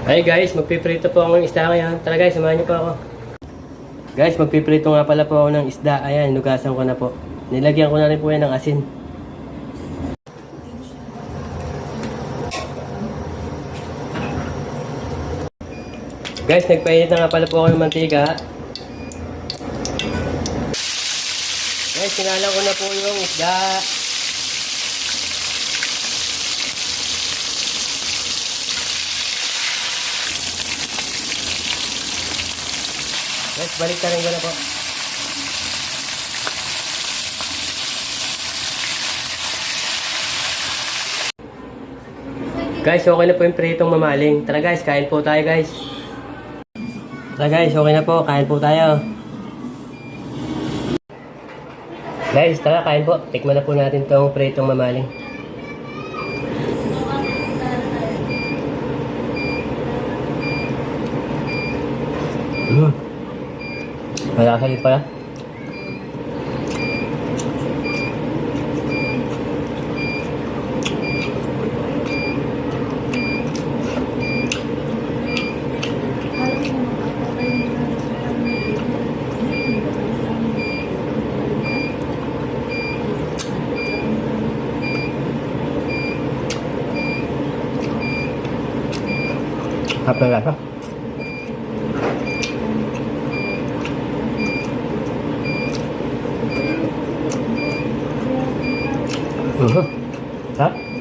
Hi guys, magpiprito po ako ng isda ngayon. Tara guys, samahan niyo po ako. Guys, magpiprito nga pala po ako ng isda. Ayan, hinugasan ko na po. Nilagyan ko na rin po yan ng asin. Guys, nagpainit na nga pala po ako ng mantika. Guys, sinalang ko na po yung isda. Guys, balik ka rin ko na po. Guys, okay na po yung pritong mamaling. Tara guys, kain po tayo guys. Tara guys, okay na po. Kain po tayo. Guys, tara kain po. Tikman na po natin itong pritong mamaling. Malaki pala. Apa lasa? Hả?